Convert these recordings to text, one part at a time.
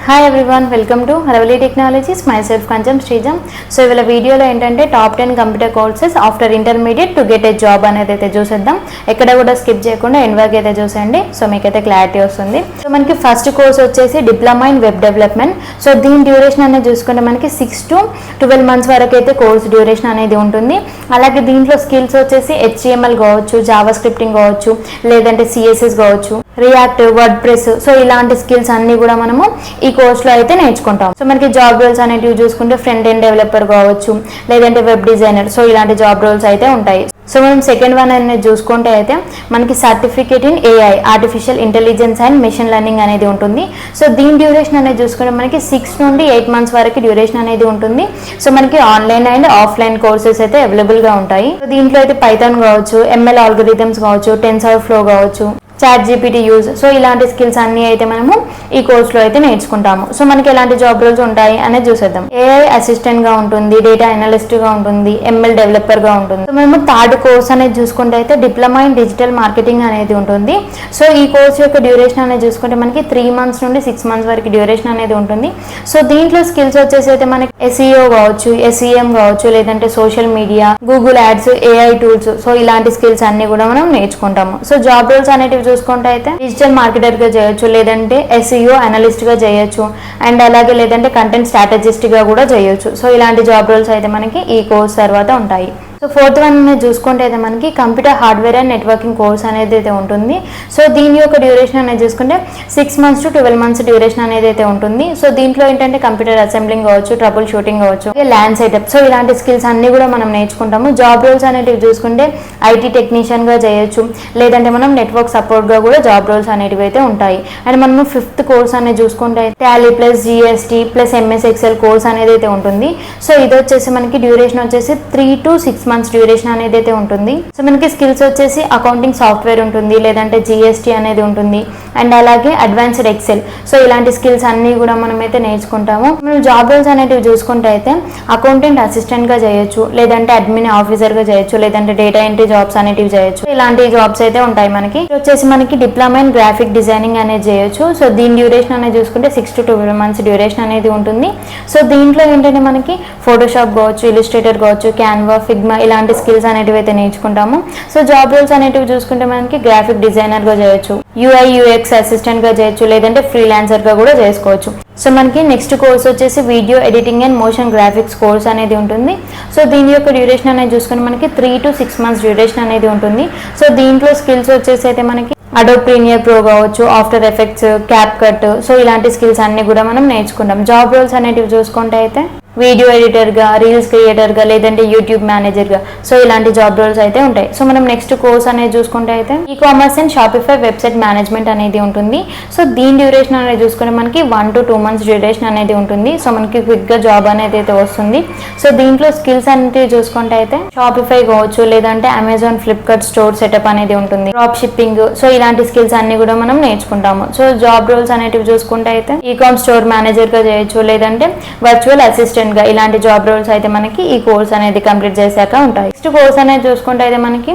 Hi everyone, welcome to Haravali technologies. Myself కొంచెం శ్రీజం. So ఇవాళ వీడియోలో ఏంటంటే top 10 computer courses after intermediate to get a job అనేది అయితే చూసేద్దాం. ఎక్కడ కూడా స్కిప్ చేయకుండా ఎండ్ వరకు అయితే చూసేయండి. సో మీకైతే క్లారిటీ వస్తుంది. సో మనకి ఫస్ట్ కోర్స్ వచ్చేసి diploma in web development. So దీని డ్యూరేషన్ అనేది చూసుకుంటే మనకి 6 to 12 months వరకు అయితే కోర్స్ డ్యూరేషన్ అనేది ఉంటుంది. అలాగే దీంట్లో స్కిల్స్ వచ్చేసి HTML కావచ్చు, జావా స్క్రిప్టింగ్ కావచ్చు, లేదంటే CSS కావచ్చు, రియాక్ట్, వర్డ్ ప్రెస్. సో ఇలాంటి స్కిల్స్ అన్ని కూడా మనము ఈ కోర్స్లో అయితే నేర్చుకుంటాం. సో మనకి జాబ్ రోల్స్ అనేటివి చూసుకుంటే ఫ్రంట్ ఎండ్ డెవలపర్ కావచ్చు, లేదంటే వెబ్ డిజైనర్. సో ఇలాంటి జాబ్ రోల్స్ అయితే ఉంటాయి. సో మనం సెకండ్ వన్ అనేది చూసుకుంటే అయితే మనకి certificate in AI, artificial intelligence and machine learning అనేది ఉంటుంది. సో దీని డ్యూరేషన్ అనేది చూసుకుంటే మనకి 6 నుండి 8 months వరకు డ్యూరేషన్ అనేది ఉంటుంది. సో మనకి ఆన్లైన్ అండ్ ఆఫ్లైన్ కోర్సెస్ అయితే అవైలబుల్గా ఉంటాయి. సో దీంట్లో అయితే పైథాన్ కావచ్చు, ML ఆల్గోరిథమ్స్ కావచ్చు, TensorFlow కావచ్చు, ChatGPT యూజ్. సో ఇలాంటి స్కిల్స్ అన్నీ అయితే మనము ఈ కోర్స్లో అయితే నేర్చుకుంటాము. సో మనకి ఎలాంటి జాబ్ రోల్స్ ఉంటాయి అనేది చూసేద్దాం. AI అసిస్టెంట్గా ఉంటుంది, డేటా అనలిస్ట్గా ఉంటుంది, ML డెవలపర్గా ఉంటుంది. సో మనము థర్డ్ కోర్స్ అనేది చూసుకుంటే అయితే డిప్లొమా ఇన్ డిజిటల్ మార్కెటింగ్ అనేది ఉంటుంది. సో ఈ కోర్స్ యొక్క డ్యూరేషన్ అనేది చూసుకుంటే మనకి 3 months నుండి 6 months వరకు డ్యూరేషన్ అనేది ఉంటుంది. సో దీంట్లో స్కిల్స్ వచ్చేసి అయితే మనకి SEO కావచ్చు, SEM కావచ్చు, లేదంటే social media, Google ads, AI tools. So ఇలాంటి స్కిల్స్ అన్ని కూడా మనం నేర్చుకుంటాము. సో జాబ్ రోల్స్ అనేటివి చూసుకుంటే అయితే డిజిటల్ మార్కెటర్ గా చేయొచ్చు, లేదంటే SEO అనలిస్ట్ గా చేయొచ్చు, అండ్ అలాగే లేదంటే కంటెంట్ స్ట్రాటజిస్ట్ గా కూడా చేయొచ్చు. సో ఇలాంటి జాబ్ రోల్స్ అయితే మనకి ఈ కోర్స్ తర్వాత ఉంటాయి. సో ఫోర్త్ వన్ చూసుకుంటే అయితే మనకి computer hardware and networking course అనేది అయితే ఉంటుంది. సో దీని యొక్క డ్యూరేషన్ అనేది చూసుకుంటే 6 months to 12 months డ్యూరేషన్ అనేది అయితే ఉంటుంది. సో దీంట్లో ఏంటంటే కంప్యూటర్ అసెంబ్లింగ్ కావచ్చు, ట్రబుల్ షూటింగ్ కావచ్చు, ల్యాండ్ సెటప్. సో ఇలాంటి స్కిల్స్ అన్ని కూడా మనం నేర్చుకుంటాము. జాబ్ రోల్స్ అనేటివి చూసుకుంటే IT టెక్నీషియన్ గా చేయొచ్చు, లేదంటే మనం నెట్వర్క్ సపోర్ట్ గా కూడా జాబ్ రోల్స్ అనేటివి అయితే ఉంటాయి. అండ్ మనము ఫిఫ్త్ కోర్స్ అనేది చూసుకుంటే Tally plus GST plus MS Excel course అనేది అయితే ఉంటుంది. సో ఇది వచ్చేసి మనకి డ్యూరేషన్ వచ్చేసి 3 to 6 months డ్యూరేషన్ అనేది అయితే ఉంటుంది. సో మనకి స్కిల్స్ వచ్చేసి అకౌంటింగ్ సాఫ్ట్వేర్ ఉంటుంది, లేదంటే GST అనేది ఉంటుంది, అండ్ అలాగే అడ్వాన్స్డ్ ఎక్సెల్. సో ఇలాంటి స్కిల్స్ అన్ని కూడా మనం అయితే నేర్చుకుంటాము. మనం జాబ్ రోల్స్ అనేటివి చూసుకుంటే అయితే అకౌంటెంట్ అసిస్టెంట్ గా చేయొచ్చు, లేదంటే అడ్మిన్ ఆఫీసర్ గా చేయొచ్చు, లేదంటే డేటా ఎంట్రీ జాబ్స్ అనేటివి చేయొచ్చు. ఇలాంటి జాబ్స్ అయితే ఉంటాయి. మనకి వచ్చేసి మనకి డిప్లొమా ఇన్ గ్రాఫిక్ డిజైనింగ్ అనేది చేయొచ్చు. సో దీని డ్యూరేషన్ అనేది చూసుకుంటే 6 to 12 months డ్యూరేషన్ అనేది ఉంటుంది. సో దీంట్లో ఏంటంటే మనకి ఫోటోషాప్ కావచ్చు, ఇలిస్ట్రేటర్ కావచ్చు, క్యాన్వా, ఫిగ్మా ఇలాంటి స్కిల్స్ అనేటివి అయితే నేర్చుకుంటాము. సో జాబ్ రోల్స్ అనేటివి చూసుకుంటే మనకి గ్రాఫిక్ డిజైనర్ గా చేయొచ్చు, UI UX అసిస్టెంట్ గా చేయొచ్చు, లేదంటే ఫ్రీలాన్సర్ గా కూడా చేసుకోవచ్చు. సో మనకి నెక్స్ట్ కోర్స్ వచ్చేసి video editing and motion graphics course అనేది ఉంటుంది. సో దీని యొక్క డ్యూరేషన్ అనేది చూసుకుంటే మనకి 3 to 6 months డ్యూరేషన్ అనేది ఉంటుంది. సో దీంట్లో స్కిల్స్ వచ్చేసి అయితే మనకి అడోబ్ ప్రీమియర్ ప్రో కావచ్చు, after effects, cap cut. So ఇలాంటి స్కిల్స్ అన్ని కూడా మనం నేర్చుకుంటాం. జాబ్ రోల్స్ అనేటివి చూసుకుంటే అయితే వీడియో ఎడిటర్గా, రీల్స్ క్రియేటర్గా, లేదంటే యూట్యూబ్ మేనేజర్గా. సో ఇలాంటి జాబ్ రోల్స్ అయితే ఉంటాయి. సో మనం నెక్స్ట్ కోర్స్ అనేది చూసుకుంటే అయితే ecommerce and Shopify website management అనేది ఉంటుంది. సో దీని డ్యూరేషన్ అనేది చూసుకుంటే మనకి 1 to 2 months డ్యూరేషన్ అనేది ఉంటుంది. సో మనకి క్విక్గా జాబ్ అనేది అయితే వస్తుంది. సో దీంట్లో స్కిల్స్ అనేది చూసుకుంటే అయితే షాపిఫై కావచ్చు, లేదంటే అమెజాన్, ఫ్లిప్కార్ట్ స్టోర్ సెటప్ అనేది ఉంటుంది, డ్రాప్ షిప్పింగ్. సో ఇలాంటి స్కిల్స్ అన్ని కూడా మనం నేర్చుకుంటాము. సో జాబ్ రోల్స్ అనేటివి చూసుకుంటే అయితే ఈకామ్ స్టోర్ మేనేజర్గా చేయొచ్చు, లేదంటే వర్చువల్ అసిస్టెంట్ గా. ఇలాంటి జాబ్ రోల్స్ అయితే మనకి ఈ కోర్స్ అనేది కంప్లీట్ చేశాక ఉంటాయి. నెక్స్ట్ కోర్స్ అనేది చూసుకుంటే అయితే మనకి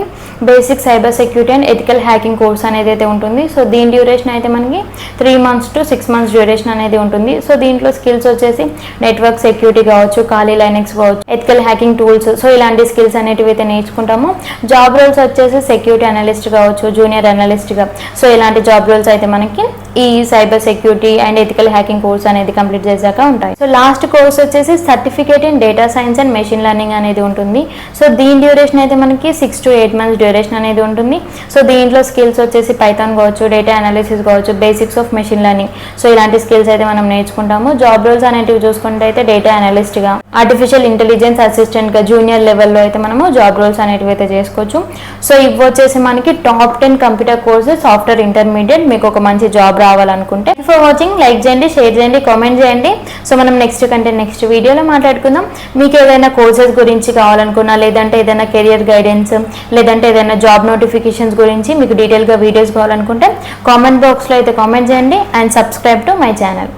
basic cyber security and ethical hacking course అనేది అయితే ఉంటుంది. సో దీని డ్యూరేషన్ అయితే మనకి 3 months to 6 months డ్యూరేషన్ అనేది ఉంటుంది. సో దీంట్లో స్కిల్స్ వచ్చేసి నెట్వర్క్ సెక్యూరిటీ కావచ్చు, ఖాళీ లైనక్స్ కావచ్చు, ఎథికల్ హ్యాకింగ్ టూల్స్. సో ఇలాంటి స్కిల్స్ అనేటివి అయితే నేర్చుకుంటాము. జాబ్ రోల్స్ వచ్చేసి సెక్యూరిటీ అనలిస్ట్ కావచ్చు, జూనియర్ అనలిస్ట్ గా. సో ఇలాంటి జాబ్ రోల్స్ అయితే మనకి ఈ cyber security and ethical hacking course అనేది కంప్లీట్ చేశాక ఉంటాయి. సో లాస్ట్ కోర్స్ వచ్చేసి certificate in data science and machine learning అనేది ఉంటుంది. సో దీని డ్యూరేషన్ అయితే మనకి 6 to 8 months డ్యూరేషన్ అనేది ఉంటుంది. సో దీంట్లో స్కిల్స్ వచ్చేసి పైథాన్ కావచ్చు, డేటా అనాలిసిస్ కావచ్చు, basics of machine learning. So ఇలాంటి స్కిల్స్ అయితే మనం నేర్చుకుంటాము. జాబ్ రోల్స్ అనేటివి చూసుకుంటే అయితే డేటా అనలిస్ట్ గా, ఆర్టిఫిషియల్ ఇంటెలిజెన్స్ అసిస్టెంట్ గా, జూనియర్ లెవెల్లో అయితే మనము జాబ్ రోల్స్ అనేటివి అయితే చేసుకోవచ్చు. సో ఇవి వచ్చేసి మనకి top 10 computer courses after intermediate. మీకు ఒక మంచి జాబ్ రావాలనుకుంటే ఫర్ వాచింగ్, లైక్ చేయండి, షేర్ చేయండి, కామెంట్ చేయండి. సో మనం నెక్స్ట్ వీడియోలో మాట్లాడుకుందాం. మీకు ఏదైనా కోర్సెస్ గురించి కావాలనుకున్నా, లేదంటే ఏదైనా కెరియర్ గైడెన్స్, లేదంటే ఏదైనా జాబ్ నోటిఫికేషన్స్ గురించి మీకు డీటెయిల్గా వీడియోస్ కావాలనుకుంటే కామెంట్ బాక్స్లో అయితే కామెంట్ చేయండి. And subscribe to my channel.